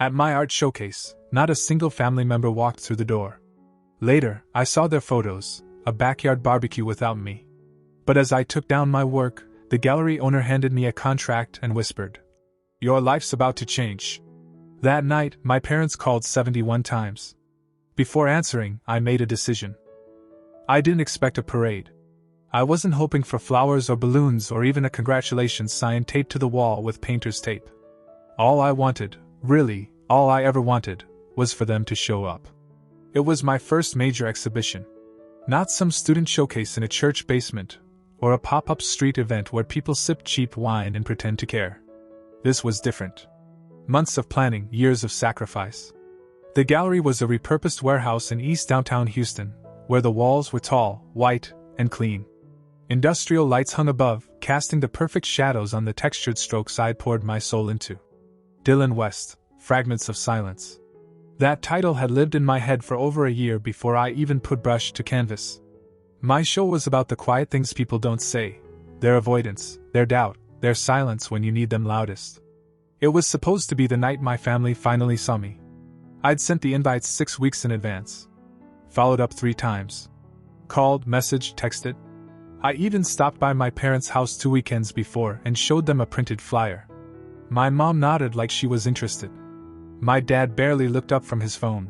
At my art showcase, not a single family member walked through the door. Later, I saw their photos, a backyard barbecue without me. But as I took down my work, the gallery owner handed me a contract and whispered, "Your life's about to change." That night, my parents called 71 times. Before answering, I made a decision. I didn't expect a parade. I wasn't hoping for flowers or balloons or even a congratulations sign taped to the wall with painter's tape. All I wanted, really, all I ever wanted, was for them to show up. It was my first major exhibition. Not some student showcase in a church basement, or a pop-up street event where people sip cheap wine and pretend to care. This was different. Months of planning, years of sacrifice. The gallery was a repurposed warehouse in East Downtown Houston, where the walls were tall, white, and clean. Industrial lights hung above, casting the perfect shadows on the textured strokes I'd poured my soul into. Dylan West, Fragments of Silence. That title had lived in my head for over a year before I even put brush to canvas. My show was about the quiet things people don't say, their avoidance, their doubt, their silence when you need them loudest. It was supposed to be the night my family finally saw me. I'd sent the invites 6 weeks in advance. Followed up 3 times. Called, messaged, texted. I even stopped by my parents' house 2 weekends before and showed them a printed flyer. My mom nodded like she was interested. My dad barely looked up from his phone.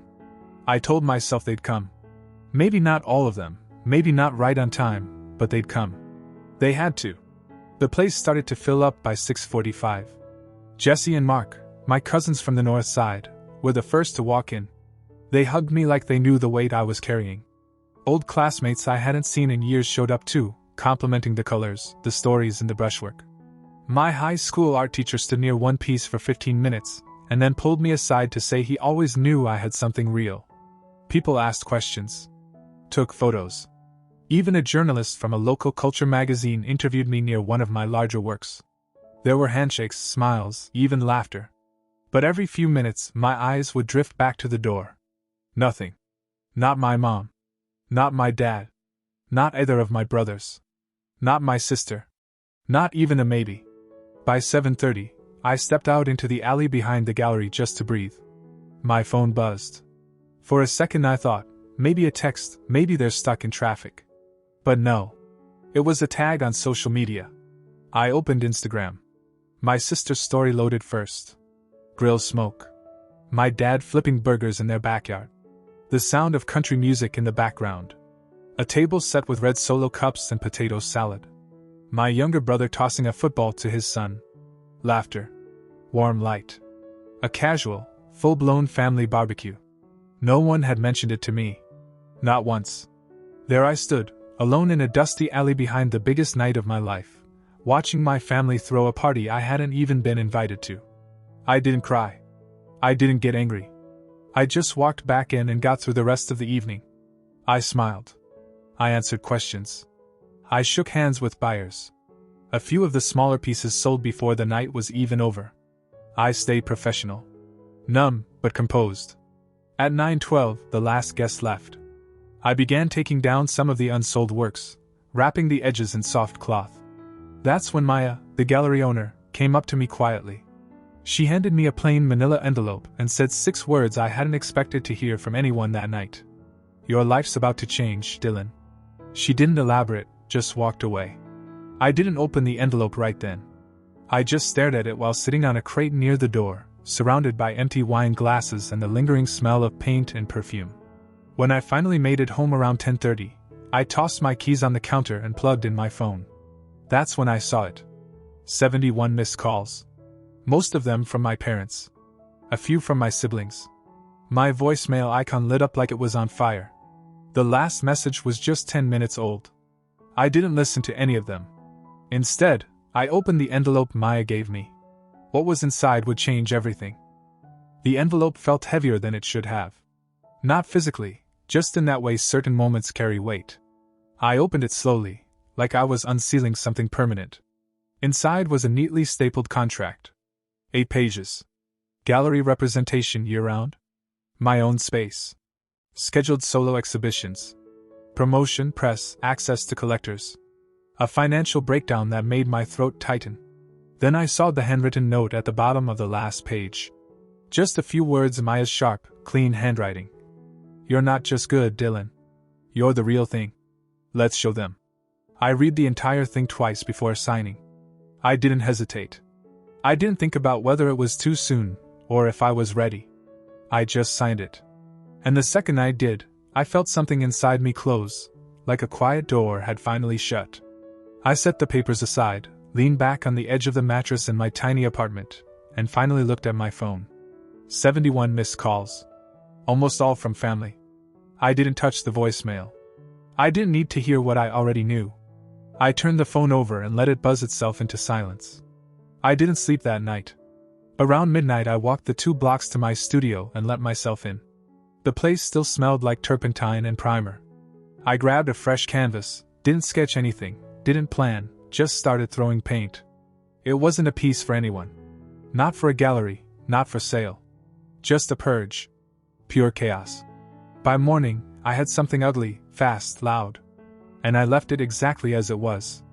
I told myself they'd come. Maybe not all of them, maybe not right on time, but they'd come. They had to. The place started to fill up by 6:45. Jesse and Mark, my cousins from the north side, were the first to walk in. They hugged me like they knew the weight I was carrying. Old classmates I hadn't seen in years showed up too, complimenting the colors, the stories, and the brushwork. My high school art teacher stood near one piece for 15 minutes, and then pulled me aside to say he always knew I had something real. People asked questions. Took photos. Even a journalist from a local culture magazine interviewed me near one of my larger works. There were handshakes, smiles, even laughter. But every few minutes, my eyes would drift back to the door. Nothing. Not my mom. Not my dad. Not either of my brothers. Not my sister. Not even a maybe. By 7:30, I stepped out into the alley behind the gallery just to breathe. My phone buzzed. For a second I thought, maybe a text, maybe they're stuck in traffic. But no. It was a tag on social media. I opened Instagram. My sister's story loaded first. Grill smoke. My dad flipping burgers in their backyard. The sound of country music in the background. A table set with red Solo cups and potato salad. My younger brother tossing a football to his son. Laughter. Warm light. A casual, full-blown family barbecue. No one had mentioned it to me. Not once. There I stood, alone in a dusty alley behind the biggest night of my life, watching my family throw a party I hadn't even been invited to. I didn't cry. I didn't get angry. I just walked back in and got through the rest of the evening. I smiled. I answered questions. I shook hands with buyers. A few of the smaller pieces sold before the night was even over. I stayed professional. Numb, but composed. At 9:12, the last guest left. I began taking down some of the unsold works, wrapping the edges in soft cloth. That's when Maya, the gallery owner, came up to me quietly. She handed me a plain manila envelope and said 6 words I hadn't expected to hear from anyone that night. "Your life's about to change, Dylan." She didn't elaborate, just walked away. I didn't open the envelope right then. I just stared at it while sitting on a crate near the door, surrounded by empty wine glasses and the lingering smell of paint and perfume. When I finally made it home around 10:30, I tossed my keys on the counter and plugged in my phone. That's when I saw it. 71 missed calls. Most of them from my parents. A few from my siblings. My voicemail icon lit up like it was on fire. The last message was just 10 minutes old. I didn't listen to any of them. Instead, I opened the envelope Maya gave me. What was inside would change everything. The envelope felt heavier than it should have. Not physically, just in that way certain moments carry weight. I opened it slowly, like I was unsealing something permanent. Inside was a neatly stapled contract. 8 pages. Gallery representation year-round. My own space. Scheduled solo exhibitions. Promotion, press, access to collectors. A financial breakdown that made my throat tighten. Then I saw the handwritten note at the bottom of the last page. Just a few words in Maya's sharp, clean handwriting. "You're not just good, Dylan. You're the real thing. Let's show them." I read the entire thing twice before signing. I didn't hesitate. I didn't think about whether it was too soon, or if I was ready. I just signed it. And the second I did, I felt something inside me close, like a quiet door had finally shut. I set the papers aside, leaned back on the edge of the mattress in my tiny apartment, and finally looked at my phone. 71 missed calls. Almost all from family. I didn't touch the voicemail. I didn't need to hear what I already knew. I turned the phone over and let it buzz itself into silence. I didn't sleep that night. Around midnight I walked the 2 blocks to my studio and let myself in. The place still smelled like turpentine and primer. I grabbed a fresh canvas, didn't sketch anything, didn't plan, just started throwing paint. It wasn't a piece for anyone. Not for a gallery, not for sale. Just a purge. Pure chaos. By morning, I had something ugly, fast, loud. And I left it exactly as it was.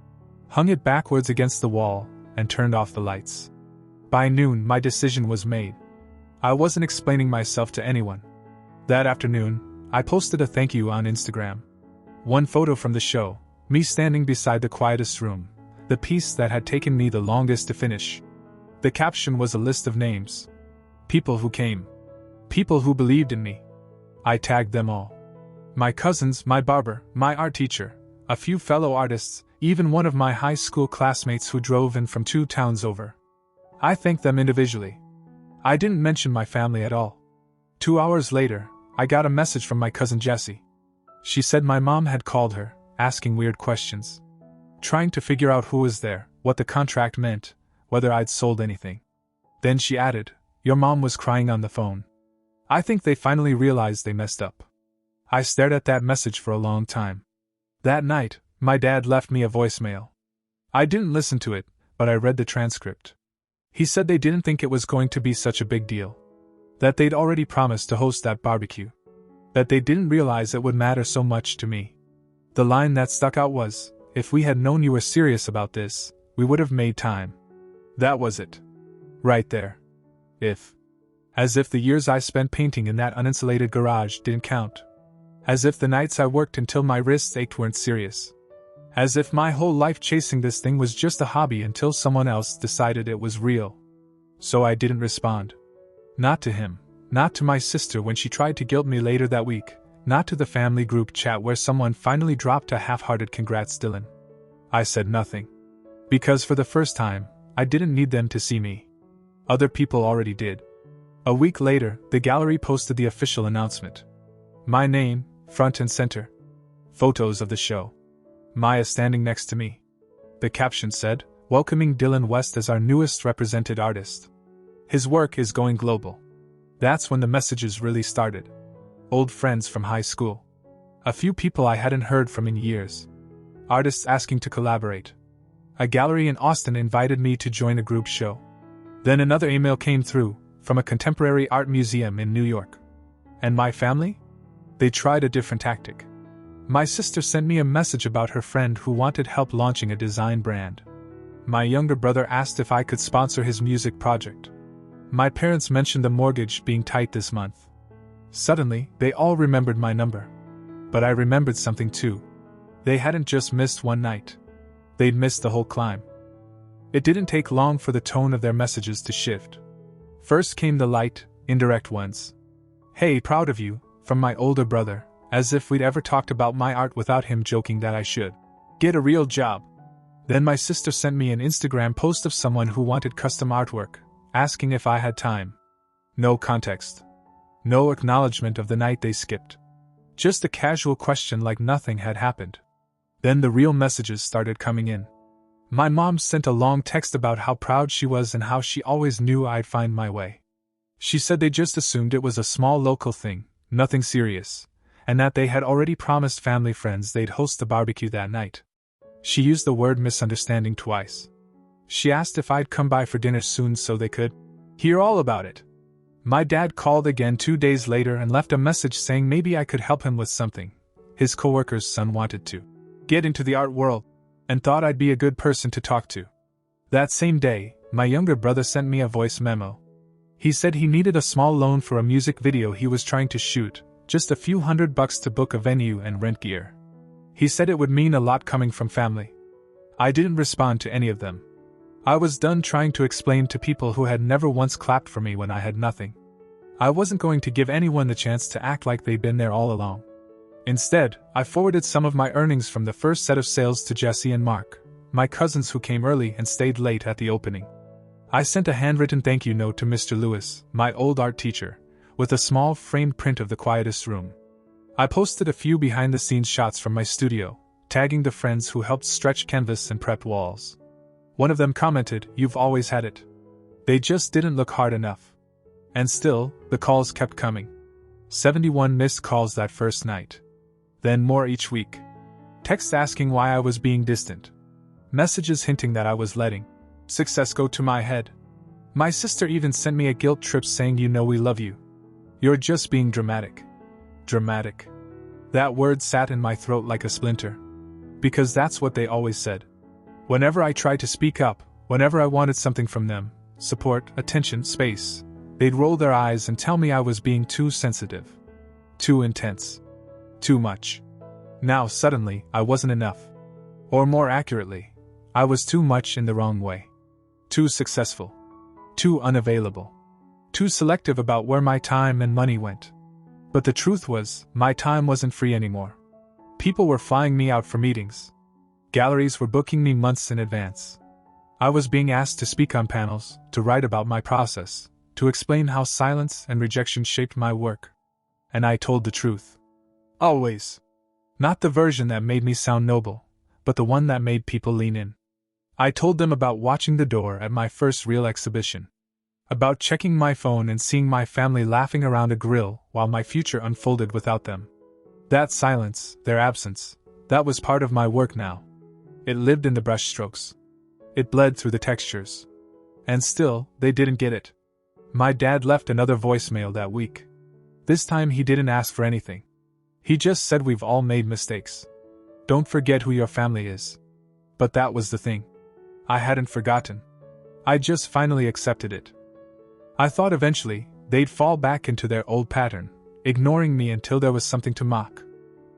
Hung it backwards against the wall, and turned off the lights. By noon, my decision was made. I wasn't explaining myself to anyone. That afternoon, I posted a thank you on Instagram. One photo from the show, me standing beside the quietest room, the piece that had taken me the longest to finish. The caption was a list of names. People who came. People who believed in me. I tagged them all. My cousins, my barber, my art teacher, a few fellow artists, even one of my high school classmates who drove in from 2 towns over. I thanked them individually. I didn't mention my family at all. 2 hours later, I got a message from my cousin Jessie. She said my mom had called her, asking weird questions. Trying to figure out who was there, what the contract meant, whether I'd sold anything. Then she added, "Your mom was crying on the phone." I think they finally realized they messed up. I stared at that message for a long time. That night, my dad left me a voicemail. I didn't listen to it, but I read the transcript. He said they didn't think it was going to be such a big deal. That they'd already promised to host that barbecue. That they didn't realize it would matter so much to me. The line that stuck out was, "If we had known you were serious about this, we would have made time." That was it. Right there. If. As if the years I spent painting in that uninsulated garage didn't count. As if the nights I worked until my wrists ached weren't serious. As if my whole life chasing this thing was just a hobby until someone else decided it was real. So I didn't respond. Not to him, not to my sister when she tried to guilt me later that week, not to the family group chat where someone finally dropped a half-hearted "Congrats, Dylan." I said nothing. Because for the first time, I didn't need them to see me. Other people already did. A week later, the gallery posted the official announcement. My name, front and center. Photos of the show. Maya standing next to me. The caption said, "Welcoming Dylan West as our newest represented artist. His work is going global." That's when the messages really started. Old friends from high school. A few people I hadn't heard from in years. Artists asking to collaborate. A gallery in Austin invited me to join a group show. Then another email came through, from a contemporary art museum in New York. And my family? They tried a different tactic. My sister sent me a message about her friend who wanted help launching a design brand. My younger brother asked if I could sponsor his music project. My parents mentioned the mortgage being tight this month. Suddenly, they all remembered my number. But I remembered something too. They hadn't just missed one night. They'd missed the whole climb. It didn't take long for the tone of their messages to shift. First came the light, indirect ones. "Hey, proud of you," from my older brother, as if we'd ever talked about my art without him joking that I should. "Get a real job." Then my sister sent me an Instagram post of someone who wanted custom artwork, asking if I had time. No context. No acknowledgement of the night they skipped. Just a casual question like nothing had happened. Then the real messages started coming in. My mom sent a long text about how proud she was and how she always knew I'd find my way. She said they just assumed it was a small local thing, nothing serious, and that they had already promised family friends they'd host the barbecue that night. She used the word misunderstanding twice. She asked if I'd come by for dinner soon so they could hear all about it. My dad called again 2 days later and left a message saying maybe I could help him with something. His coworker's son wanted to get into the art world, and thought I'd be a good person to talk to. That same day, my younger brother sent me a voice memo. He said he needed a small loan for a music video he was trying to shoot, just a few $100 to book a venue and rent gear. He said it would mean a lot coming from family. I didn't respond to any of them. I was done trying to explain to people who had never once clapped for me when I had nothing. I wasn't going to give anyone the chance to act like they'd been there all along. Instead, I forwarded some of my earnings from the first set of sales to Jesse and Mark, my cousins who came early and stayed late at the opening. I sent a handwritten thank you note to Mr. Lewis, my old art teacher, with a small framed print of the quietest room. I posted a few behind-the-scenes shots from my studio, tagging the friends who helped stretch canvas and prep walls. One of them commented, "You've always had it. They just didn't look hard enough." And still, the calls kept coming. 71 missed calls that first night. Then more each week. Texts asking why I was being distant. Messages hinting that I was letting success go to my head. My sister even sent me a guilt trip saying, "You know we love you. You're just being dramatic." Dramatic. That word sat in my throat like a splinter. Because that's what they always said. Whenever I tried to speak up, whenever I wanted something from them, support, attention, space, they'd roll their eyes and tell me I was being too sensitive. Too intense. Too much. Now, suddenly, I wasn't enough. Or more accurately, I was too much in the wrong way. Too successful. Too unavailable. Too selective about where my time and money went. But the truth was, my time wasn't free anymore. People were flying me out for meetings. Galleries were booking me months in advance. I was being asked to speak on panels, to write about my process, to explain how silence and rejection shaped my work. And I told the truth. Always. Not the version that made me sound noble, but the one that made people lean in. I told them about watching the door at my first real exhibition. About checking my phone and seeing my family laughing around a grill while my future unfolded without them. That silence, their absence, that was part of my work now. It lived in the brushstrokes. It bled through the textures. And still, they didn't get it. My dad left another voicemail that week. This time he didn't ask for anything. He just said, "We've all made mistakes. Don't forget who your family is." But that was the thing. I hadn't forgotten. I just finally accepted it. I thought eventually, they'd fall back into their old pattern, ignoring me until there was something to mock.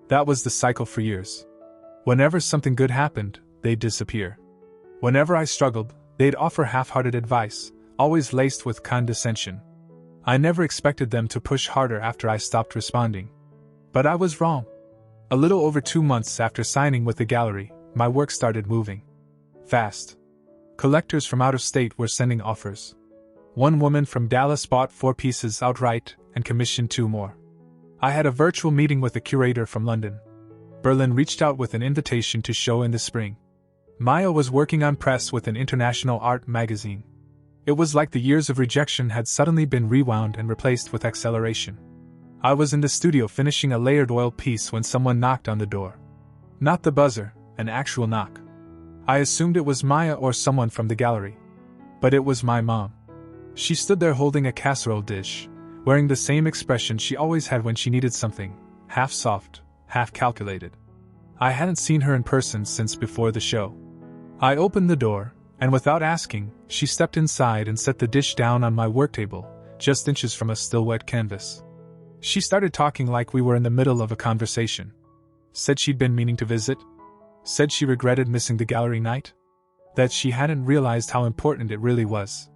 That was the cycle for years. Whenever something good happened, they'd disappear. Whenever I struggled, they'd offer half-hearted advice, always laced with condescension. I never expected them to push harder after I stopped responding. But I was wrong. A little over 2 months after signing with the gallery, my work started moving. Fast. Collectors from out of state were sending offers. One woman from Dallas bought 4 pieces outright and commissioned 2 more. I had a virtual meeting with a curator from London. Berlin reached out with an invitation to show in the spring. Maya was working on press with an international art magazine. It was like the years of rejection had suddenly been rewound and replaced with acceleration. I was in the studio finishing a layered oil piece when someone knocked on the door. Not the buzzer, an actual knock. I assumed it was Maya or someone from the gallery. But it was my mom. She stood there holding a casserole dish, wearing the same expression she always had when she needed something, half soft, half calculated. I hadn't seen her in person since before the show. I opened the door, and without asking, she stepped inside and set the dish down on my work table, just inches from a still wet canvas. She started talking like we were in the middle of a conversation. Said she'd been meaning to visit. Said she regretted missing the gallery night. That she hadn't realized how important it really was.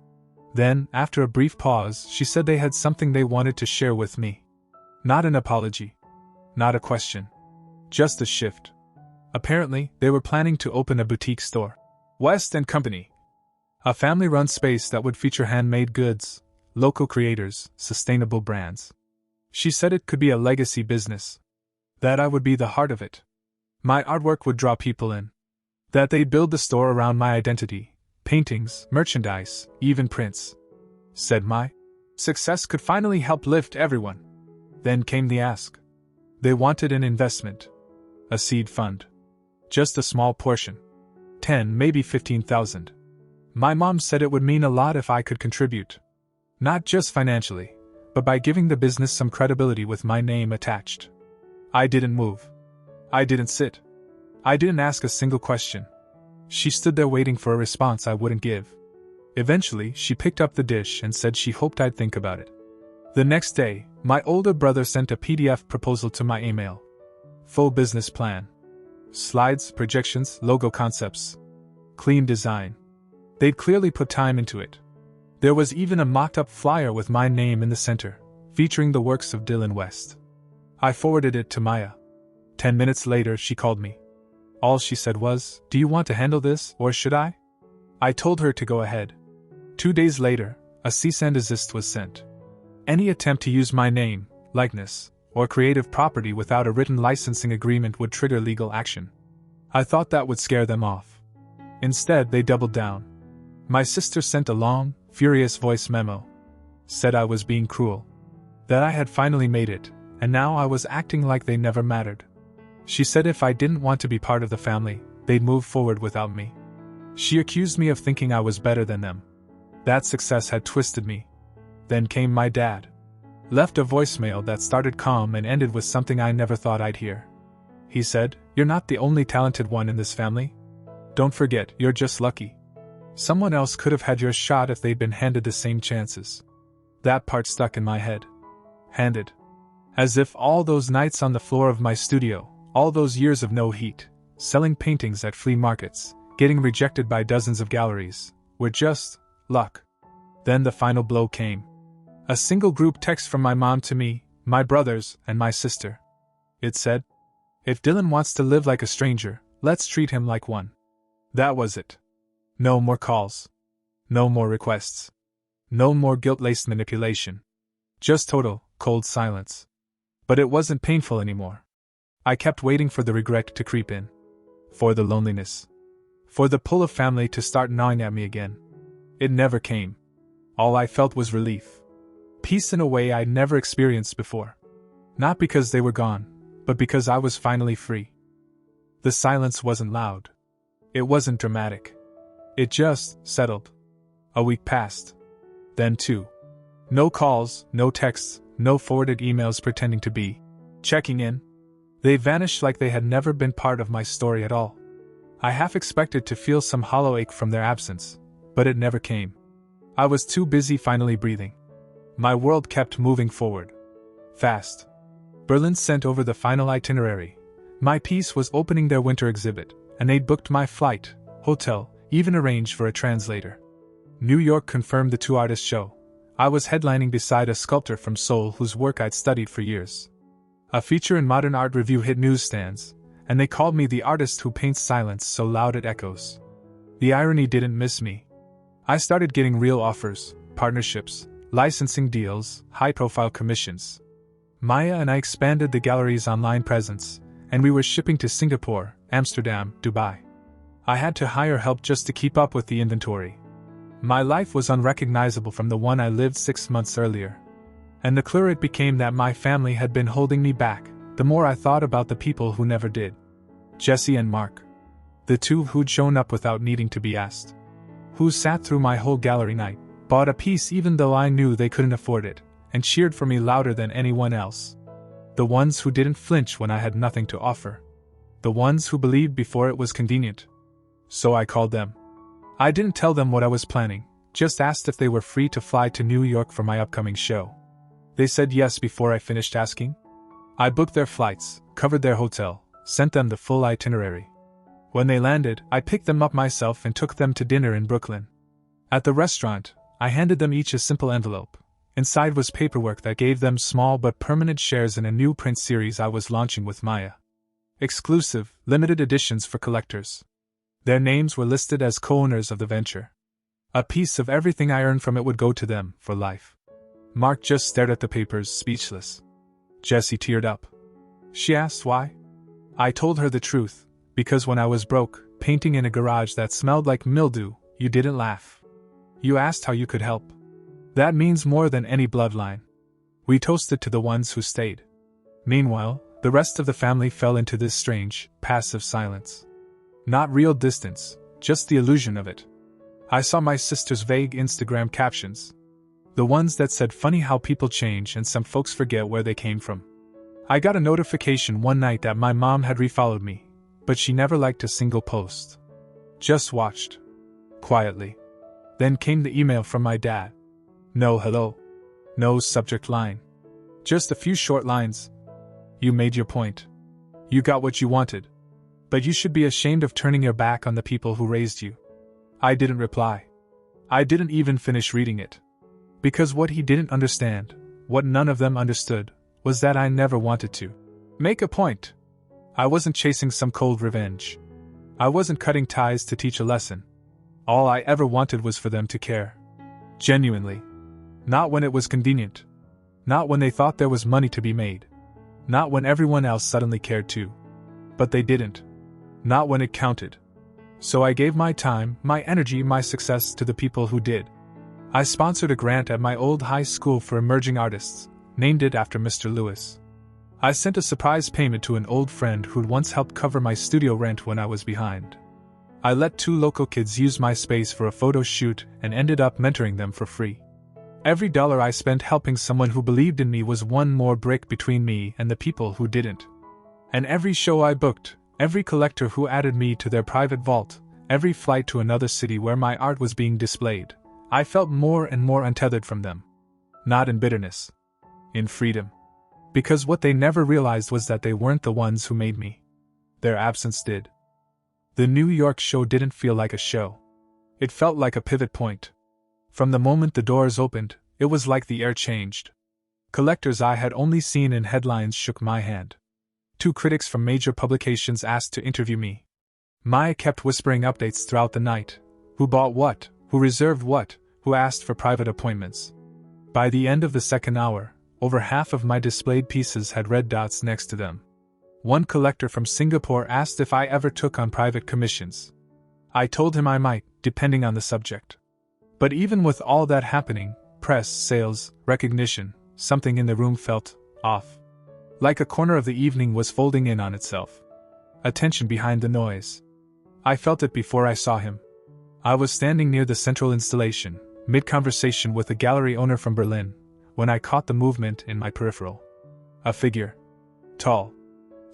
Then, after a brief pause, she said they had something they wanted to share with me. Not an apology. Not a question. Just a shift. Apparently, they were planning to open a boutique store. West & Company. A family-run space that would feature handmade goods, local creators, sustainable brands. She said it could be a legacy business. That I would be the heart of it. My artwork would draw people in. That they'd build the store around my identity. Paintings, merchandise, even prints. Said my success could finally help lift everyone. Then came the ask. They wanted an investment. A seed fund. Just a small portion. 10, maybe 15,000. My mom said it would mean a lot if I could contribute. Not just financially, but by giving the business some credibility with my name attached. I didn't move. I didn't sit. I didn't ask a single question. She stood there waiting for a response I wouldn't give. Eventually, she picked up the dish and said she hoped I'd think about it. The next day, my older brother sent a PDF proposal to my email. Full business plan. Slides, projections, logo concepts. Clean design. They'd clearly put time into it. There was even a mocked-up flyer with my name in the center, featuring the works of Dylan West. I forwarded it to Maya. 10 minutes later, she called me. All she said was, "Do you want to handle this, or should I?" I told her to go ahead. 2 days later, a cease and desist was sent. Any attempt to use my name, likeness, or creative property without a written licensing agreement would trigger legal action. I thought that would scare them off. Instead, they doubled down. My sister sent a long, furious voice memo. Said I was being cruel. That I had finally made it, and now I was acting like they never mattered. She said if I didn't want to be part of the family, they'd move forward without me. She accused me of thinking I was better than them. That success had twisted me. Then came my dad. Left a voicemail that started calm and ended with something I never thought I'd hear. He said, "You're not the only talented one in this family. Don't forget, you're just lucky. Someone else could have had your shot if they'd been handed the same chances." That part stuck in my head. Handed. As if all those nights on the floor of my studio, all those years of no heat, selling paintings at flea markets, getting rejected by dozens of galleries, were just luck. Then the final blow came. A single group text from my mom to me, my brothers, and my sister. It said, "If Dylan wants to live like a stranger, let's treat him like one." That was it. No more calls. No more requests. No more guilt-laced manipulation. Just total, cold silence. But it wasn't painful anymore. I kept waiting for the regret to creep in. For the loneliness. For the pull of family to start gnawing at me again. It never came. All I felt was relief. Peace in a way I'd never experienced before. Not because they were gone, but because I was finally free. The silence wasn't loud. It wasn't dramatic. It just settled. A week passed. Then 2. No calls, no texts, no forwarded emails pretending to be checking in. They vanished like they had never been part of my story at all. I half expected to feel some hollow ache from their absence, but it never came. I was too busy finally breathing. My world kept moving forward. Fast. Berlin sent over the final itinerary. My piece was opening their winter exhibit, and they'd booked my flight, hotel, even arranged for a translator. New York confirmed the 2-artist show. I was headlining beside a sculptor from Seoul whose work I'd studied for years. A feature in Modern Art Review hit newsstands, and they called me the artist who paints silence so loud it echoes. The irony didn't miss me. I started getting real offers, partnerships, licensing deals, high-profile commissions. Maya and I expanded the gallery's online presence, and we were shipping to Singapore, Amsterdam, Dubai. I had to hire help just to keep up with the inventory. My life was unrecognizable from the one I lived 6 months earlier. And the clearer it became that my family had been holding me back, the more I thought about the people who never did. Jesse and Mark. The 2 who'd shown up without needing to be asked. Who sat through my whole gallery night, bought a piece even though I knew they couldn't afford it, and cheered for me louder than anyone else. The ones who didn't flinch when I had nothing to offer. The ones who believed before it was convenient. So I called them. I didn't tell them what I was planning, just asked if they were free to fly to New York for my upcoming show. They said yes before I finished asking. I booked their flights, covered their hotel, sent them the full itinerary. When they landed, I picked them up myself and took them to dinner in Brooklyn. At the restaurant, I handed them each a simple envelope. Inside was paperwork that gave them small but permanent shares in a new print series I was launching with Maya. Exclusive, limited editions for collectors. Their names were listed as co-owners of the venture. A piece of everything I earned from it would go to them, for life. Mark just stared at the papers, speechless. Jessie teared up. She asked why. I told her the truth, because when I was broke, painting in a garage that smelled like mildew, you didn't laugh. You asked how you could help. That means more than any bloodline. We toasted to the ones who stayed. Meanwhile, the rest of the family fell into this strange, passive silence. Not real distance, just the illusion of it. I saw my sister's vague Instagram captions. The ones that said funny how people change and some folks forget where they came from. I got a notification one night that my mom had refollowed me, but she never liked a single post. Just watched. Quietly. Then came the email from my dad. No hello. No subject line. Just a few short lines. You made your point. You got what you wanted. But you should be ashamed of turning your back on the people who raised you. I didn't reply. I didn't even finish reading it. Because what he didn't understand, what none of them understood, was that I never wanted to make a point. I wasn't chasing some cold revenge. I wasn't cutting ties to teach a lesson. All I ever wanted was for them to care. Genuinely. Not when it was convenient. Not when they thought there was money to be made. Not when everyone else suddenly cared too. But they didn't. Not when it counted. So I gave my time, my energy, my success to the people who did. I sponsored a grant at my old high school for emerging artists, named it after Mr. Lewis. I sent a surprise payment to an old friend who'd once helped cover my studio rent when I was behind. I let 2 local kids use my space for a photo shoot and ended up mentoring them for free. Every dollar I spent helping someone who believed in me was one more brick between me and the people who didn't. And every show I booked, every collector who added me to their private vault, every flight to another city where my art was being displayed, I felt more and more untethered from them. Not in bitterness. In freedom. Because what they never realized was that they weren't the ones who made me. Their absence did. The New York show didn't feel like a show. It felt like a pivot point. From the moment the doors opened, it was like the air changed. Collectors I had only seen in headlines shook my hand. 2 critics from major publications asked to interview me. Maya kept whispering updates throughout the night. Who bought what? Who reserved what? Who asked for private appointments? By the end of the second hour, over half of my displayed pieces had red dots next to them. One collector from Singapore asked if I ever took on private commissions. I told him I might, depending on the subject. But even with all that happening, press, sales, recognition, something in the room felt off. Like a corner of the evening was folding in on itself. Attention behind the noise. I felt it before I saw him. I was standing near the central installation, mid-conversation with a gallery owner from Berlin, when I caught the movement in my peripheral. A figure. Tall.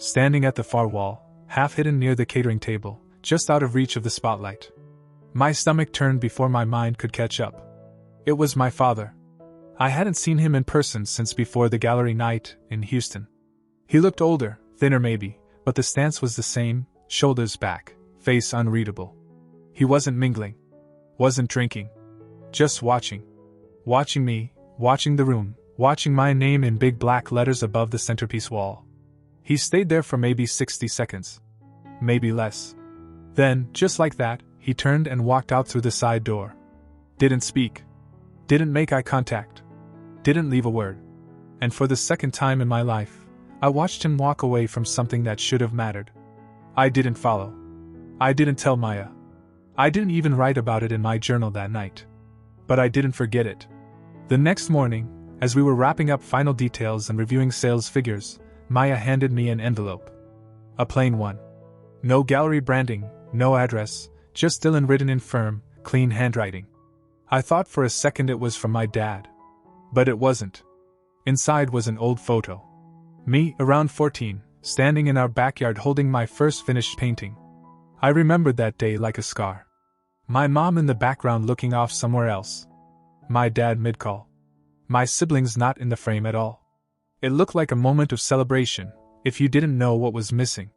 Standing at the far wall, half hidden near the catering table, just out of reach of the spotlight. My stomach turned before my mind could catch up. It was my father. I hadn't seen him in person since before the gallery night in Houston. He looked older, thinner maybe, but the stance was the same, shoulders back, face unreadable. He wasn't mingling. Wasn't drinking. Just watching. Watching me, watching the room, watching my name in big black letters above the centerpiece wall. He stayed there for maybe 60 seconds. Maybe less. Then, just like that, he turned and walked out through the side door. Didn't speak. Didn't make eye contact. Didn't leave a word. And for the second time in my life, I watched him walk away from something that should have mattered. I didn't follow. I didn't tell Maya. I didn't even write about it in my journal that night. But I didn't forget it. The next morning, as we were wrapping up final details and reviewing sales figures, Maya handed me an envelope. A plain one. No gallery branding, no address, just Dylan written in firm, clean handwriting. I thought for a second it was from my dad. But it wasn't. Inside was an old photo. Me, around 14, standing in our backyard holding my first finished painting. I remembered that day like a scar. My mom in the background looking off somewhere else. My dad mid-call. My siblings not in the frame at all. It looked like a moment of celebration, if you didn't know what was missing.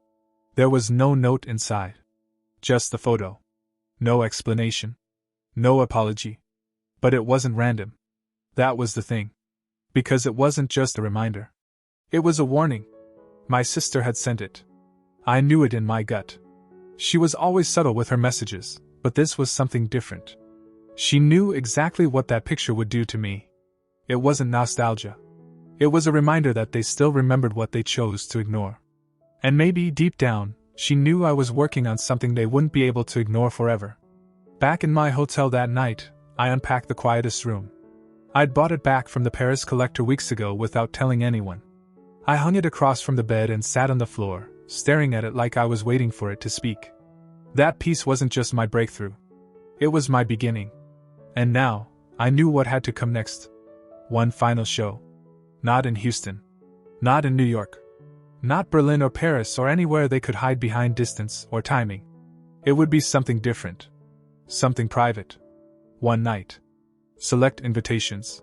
There was no note inside. Just the photo. No explanation. No apology. But it wasn't random. That was the thing. Because it wasn't just a reminder. It was a warning. My sister had sent it. I knew it in my gut. She was always subtle with her messages, but this was something different. She knew exactly what that picture would do to me. It wasn't nostalgia. It was a reminder that they still remembered what they chose to ignore. And maybe, deep down, she knew I was working on something they wouldn't be able to ignore forever. Back in my hotel that night, I unpacked the quietest room. I'd bought it back from the Paris collector weeks ago without telling anyone. I hung it across from the bed and sat on the floor, staring at it like I was waiting for it to speak. That piece wasn't just my breakthrough. It was my beginning. And now, I knew what had to come next. One final show. Not in Houston. Not in New York. Not Berlin or Paris or anywhere they could hide behind distance or timing. It would be something different. Something private. One night. Select invitations.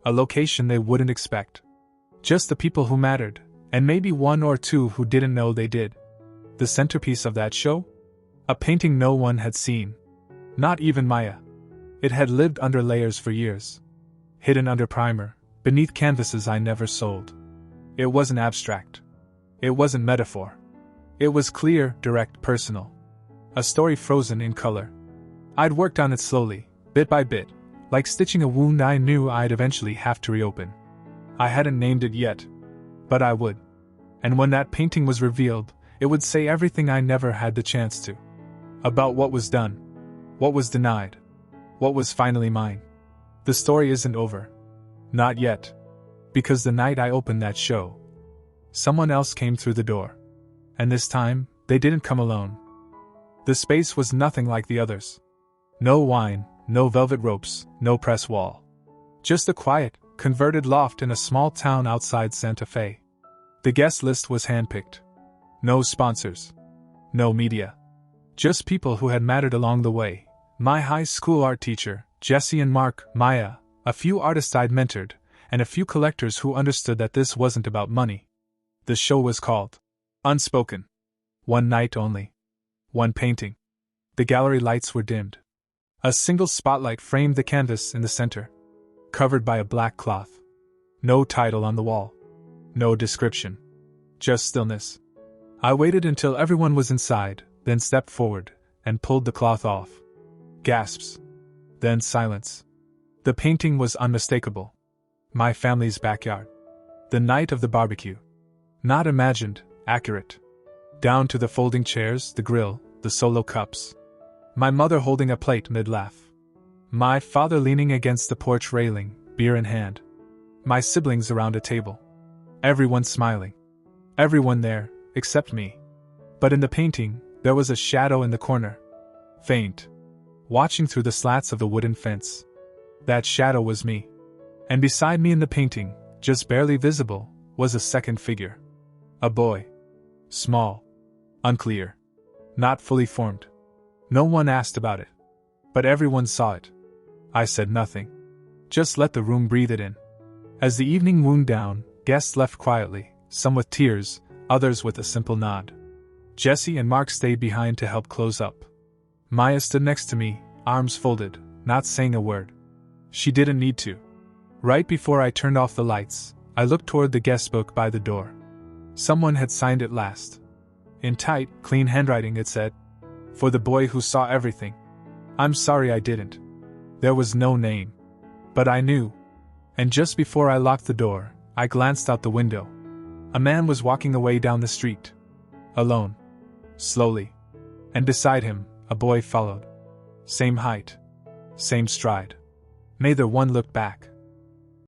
A location they wouldn't expect. Just the people who mattered, and maybe one or two who didn't know they did. The centerpiece of that show? A painting no one had seen. Not even Maya. It had lived under layers for years. Hidden under primer, beneath canvases I never sold. It wasn't abstract. It wasn't metaphor. It was clear, direct, personal. A story frozen in color. I'd worked on it slowly, bit by bit, like stitching a wound I knew I'd eventually have to reopen. I hadn't named it yet, but I would. And when that painting was revealed, it would say everything I never had the chance to. About what was done, what was denied, what was finally mine. The story isn't over. Not yet. Because the night I opened that show, someone else came through the door. And this time, they didn't come alone. The space was nothing like the others. No wine, no velvet ropes, no press wall. Just a quiet, converted loft in a small town outside Santa Fe. The guest list was handpicked. No sponsors. No media. Just people who had mattered along the way. My high school art teacher, Jesse and Mark, Maya, a few artists I'd mentored, and a few collectors who understood that this wasn't about money. The show was called Unspoken. One night only. One painting. The gallery lights were dimmed. A single spotlight framed the canvas in the center, covered by a black cloth. No title on the wall. No description. Just stillness. I waited until everyone was inside, then stepped forward and pulled the cloth off. Gasps. Then silence. The painting was unmistakable. My family's backyard. The night of the barbecue. Not imagined, accurate. Down to the folding chairs, the grill, the solo cups. My mother holding a plate mid-laugh. My father leaning against the porch railing, beer in hand. My siblings around a table. Everyone smiling. Everyone there, except me. But in the painting, there was a shadow in the corner. Faint. Watching through the slats of the wooden fence. That shadow was me. And beside me in the painting, just barely visible, was a second figure. A boy. Small. Unclear. Not fully formed. No one asked about it. But everyone saw it. I said nothing. Just let the room breathe it in. As the evening wound down, guests left quietly, some with tears, others with a simple nod. Jesse and Mark stayed behind to help close up. Maya stood next to me, arms folded, not saying a word. She didn't need to. Right before I turned off the lights, I looked toward the guest book by the door. Someone had signed it last. In tight, clean handwriting it said, "For the boy who saw everything." I'm sorry I didn't. There was no name. But I knew. And just before I locked the door, I glanced out the window. A man was walking away down the street. Alone. Slowly. And beside him, a boy followed. Same height. Same stride. Neither one looked back.